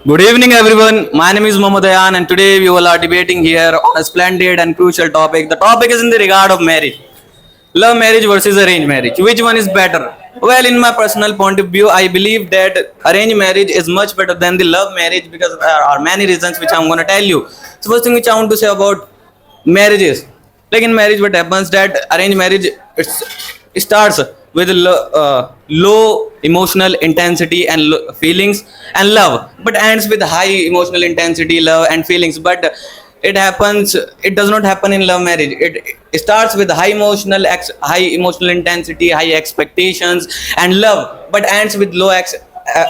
Good evening, everyone. My name is Mohammed Ayan, and today we all are debating here on a splendid and crucial topic. The topic is in the regard of marriage. Love marriage versus arranged marriage. Which one is better? Well, in my personal point of view, I believe that arranged marriage is much better than the love marriage because there are many reasons which I'm going to tell you. So, first thing which I want to say about marriages. Like in marriage, what happens that arranged marriage it starts with low emotional intensity and feelings and love, but ends with high emotional intensity, love and feelings. But it does not happen in love marriage. It starts with high emotional intensity, high expectations and love, but ends with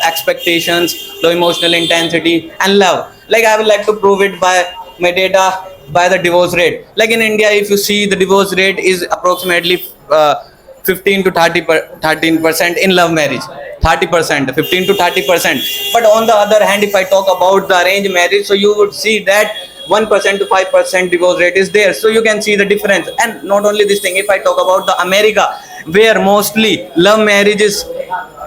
expectations, low emotional intensity and love. Like I would like to prove it by my data, by the divorce rate. Like in India, if you see, the divorce rate is approximately 15 to 13% in love marriage. 30%, 15 to 30%. But on the other hand, if I talk about the arranged marriage, so you would see that 1% to 5% divorce rate is there. So you can see the difference. And not only this thing, if I talk about the America, where mostly love marriages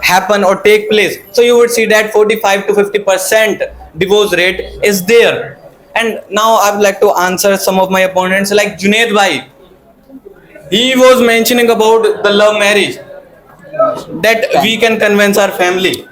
happen or take place, so you would see that 45 to 50% divorce rate is there. And now I would like to answer some of my opponents, like Junaid Bhai. He was mentioning about the love marriage, that we can convince our family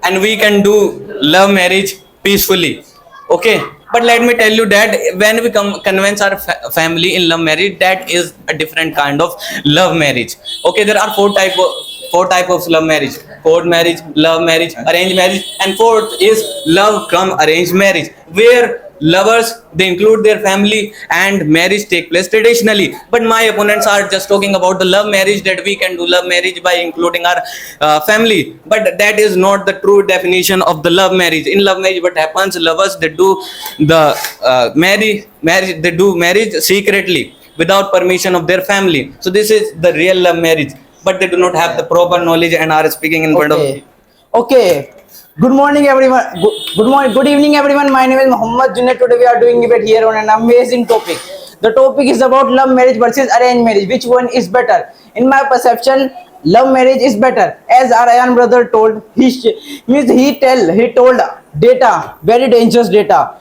and we can do love marriage peacefully. Okay, but let me tell you that when we convince our family in love marriage, that is a different kind of love marriage. Okay, there are four type of love marriage: court marriage, love marriage, arranged marriage, and fourth is love come arranged marriage, where lovers they include their family and marriage take place traditionally. But my opponents are just talking about the love marriage, that we can do love marriage by including our family, but that is not the true definition of the love marriage. In love marriage, what happens, lovers they do the marriage they do marriage secretly without permission of their family. So this is the real love marriage, but they do not have the proper knowledge and are speaking in front of. Okay. Good morning, everyone. Good morning. Good evening, everyone. My name is Muhammad Junaid. Today we are doing debate here on an amazing topic. The topic is about love marriage versus arranged marriage. Which one is better? In my perception, love marriage is better. As our Ayan brother told, he told data, very dangerous data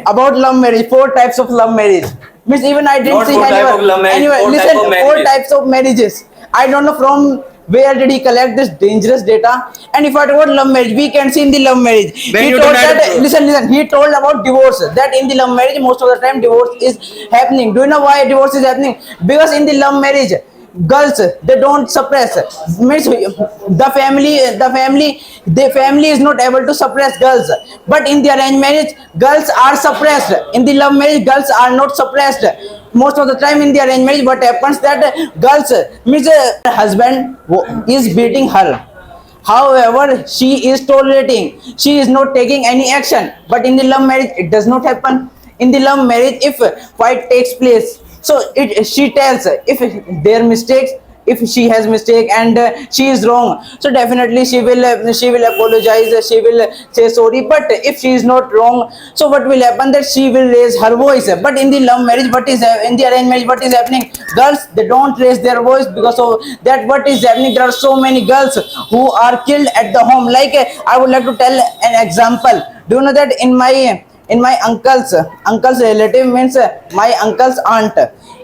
about love marriage. Four types of love marriage. Means even I didn't Not see four type of love marriage, anyway. four Listen, type of four marriages. types of marriages. I don't know from where did he collect this dangerous data. And if I talk about love marriage, we can see in the love marriage. When He you told deny that, the- listen, he told about divorce. That in the love marriage, most of the time divorce is happening. Do you know why divorce is happening? Because in the love marriage, girls they don't suppress. Means the family is not able to suppress girls. But in the arranged marriage, girls are suppressed. In the love marriage, girls are not suppressed. Most of the time in the arranged marriage, what happens that girls means husband is beating her. However, she is tolerating. She is not taking any action. But in the love marriage, it does not happen. In the love marriage, if fight takes place, so she tells if their mistakes, if she has mistake and she is wrong, so definitely she will apologize, she will say sorry. But if she is not wrong, so what will happen that she will raise her voice. But in the love marriage, what is in the arranged marriage, what is happening, girls they don't raise their voice. Because of that, what is happening, there are so many girls who are killed at the home. Like I would like to tell an example. Do you know that in my uncle's relative, means my uncle's aunt,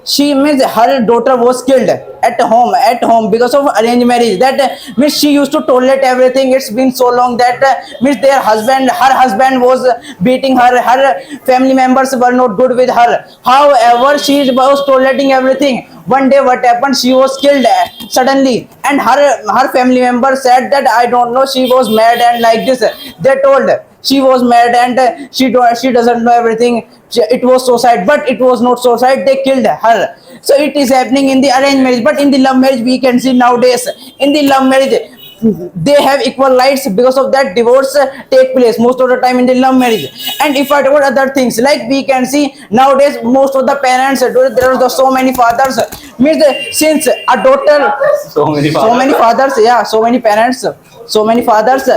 she means her daughter was killed at home because of arranged marriage. That means she used to tolerate everything. It's been so long that means her husband was beating her family members were not good with her. However, she was tolerating everything. One day what happened, she was killed suddenly, and her family member said that I don't know, she was mad and like this. They told she was mad and she doesn't know everything. It was suicide, but it was not suicide, they killed her. So it is happening in the arranged marriage. But in the love marriage, we can see nowadays in the love marriage they have equal rights. Because of that, divorce take place most of the time in the love marriage. And if I talk about other things, like we can see nowadays most of the parents, there are so many fathers, means since a daughter, So many so many fathers, yeah, so many parents, so many fathers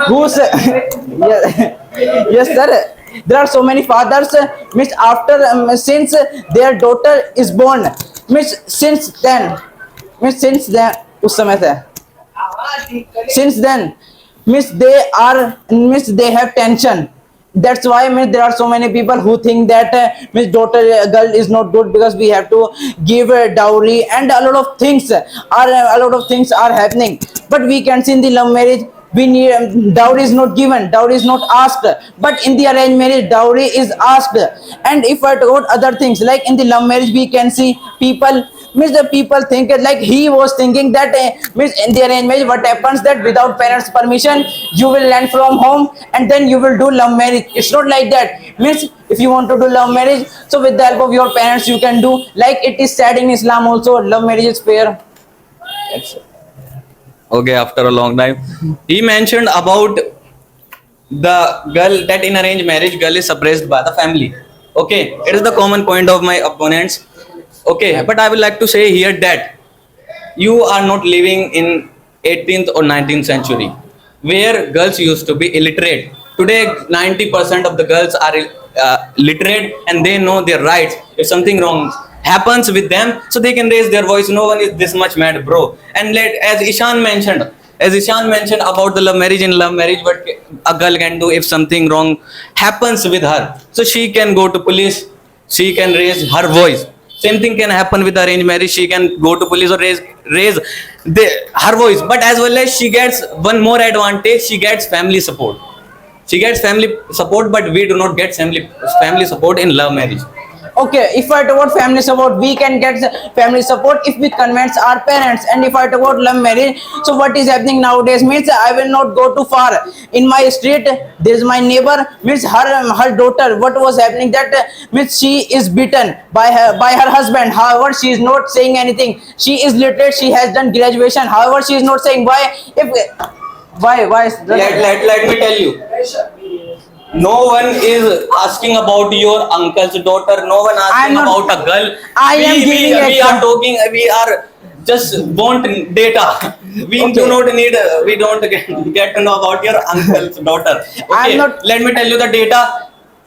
who's yeah, yes sir, there are so many fathers, means after since their daughter is born, means since then उस समय से since then Miss they have tension. That's why miss there are so many people who think that miss daughter girl is not good because we have to give dowry and a lot of things are happening. But we can see in the love marriage we need dowry is not given, dowry is not asked, but in the arranged marriage dowry is asked. And if I talk about other things like in the love marriage we can see people means the people think it like he was thinking that means in the arranged marriage what happens that without parents permission you will land from home and then you will do love marriage. It's not like that. Means if you want to do love marriage, so with the help of your parents you can do, like it is said in Islam also, love marriage is fair. Okay, after a long time, he mentioned about the girl that in arranged marriage girl is suppressed by the family. Okay, it is the common point of my opponents. Okay, but I would like to say here that you are not living in 18th or 19th century where girls used to be illiterate. Today 90% of the girls are literate and they know their rights. If something wrong happens with them, so they can raise their voice. No one is this much mad, bro. And as Ishan mentioned about the love marriage, in love marriage what a girl can do if something wrong happens with her, so she can go to police, she can raise her voice. Same thing can happen with arranged marriage. She can go to police or raise her voice. But as well as she gets one more advantage, she gets family support. She gets family support, but we do not get family support in love marriage. Okay, if I talk about family support, we can get family support if we convince our parents. And if I talk about love marriage, so what is happening nowadays means I will not go too far. In my street, there is my neighbor means her daughter. What was happening that means she is beaten by her husband. However, she is not saying anything. She is literate. She has done graduation. However, she is not saying why. Why? Let me tell you. No one is asking about your uncle's daughter. No one asking about a girl. We are talking. We are just want data. We Okay. do not need. We don't get to know about your uncle's daughter. Okay. Let me tell you the data.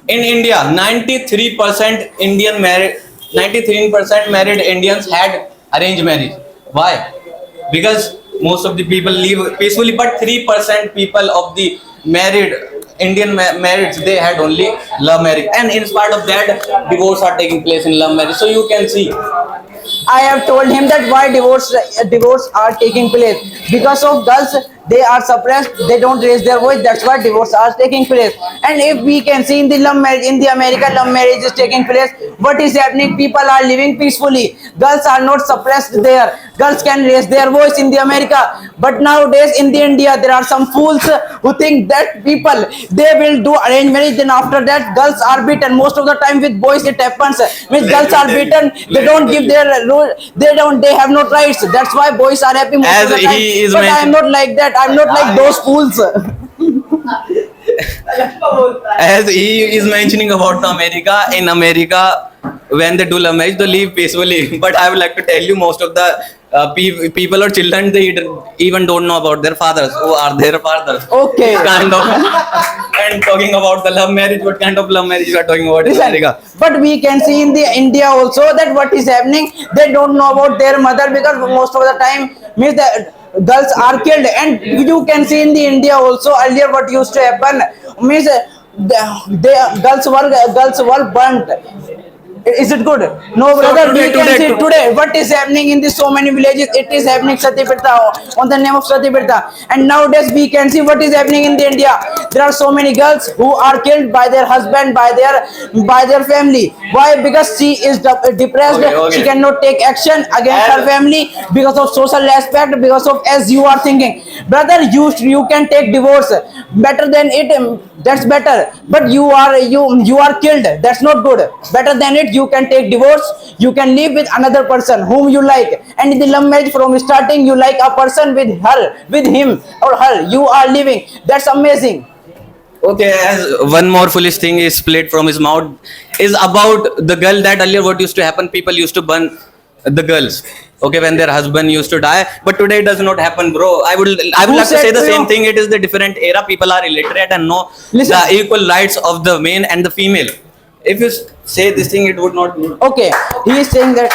In India, 93% Indian married, 93% married Indians had arranged marriage. Why? Because most of the people live peacefully, but 3% people of the married Indian marriage, they had only love marriage, and in spite of that, divorce are taking place in love marriage. So you can see. I have told him that why divorce are taking place because of girls. They are suppressed. They don't raise their voice. That's why divorce are taking place. And if we can see in the love marriage, in the American love marriage is taking place, what is happening? People are living peacefully. Girls are not suppressed there. Girls can raise their voice in the America. But nowadays in the India, there are some fools who think that people they will do arranged marriage. Then after that, girls are beaten. Most of the time with boys it happens. When girls are beaten, they don't give their role. They have no rights. That's why boys are happy most As of the time. he is But I am not like that. I'm not like those fools. As he is mentioning about America, in America, when they do love marriage, they live peacefully. But I would like to tell you, most of the people or children, they even don't know about their fathers. Who are their fathers? Okay. Kind of. And talking about the love marriage, what kind of love marriage you are talking about in Listen, America? but we can see in the India also that what is happening, they don't know about their mother because most of the time means the girls are killed. And you can see in the India also earlier what used to happen means the girls were burnt. Is it good? No, brother. today- We can today- see today what is happening in the so many villages. It is happening Satyaprata on the name of Satyaprata. And nowadays we can see what is happening in the India. There are so many girls who are killed by their husband, by their family. Why? Because she is depressed. Okay. She cannot take action against her As- family because of social aspect. Because of as you are thinking, brother, you can take divorce. Better than it. That's better. But you are killed. That's not good. Better than it. You can take divorce. You can live with another person whom you like. And in the love marriage, from starting, you like a person with her, with him or her. You are living. That's amazing. Okay, as one more foolish thing is split from his mouth is about the girl that earlier what used to happen, people used to burn the girls. Okay, when their husband used to die, but today it does not happen, bro. I would Who like to said say the to same you? thing. It is the different era. People are illiterate and know Listen. the equal rights of the male and the female. If you say this thing, it would not. Okay, he is saying that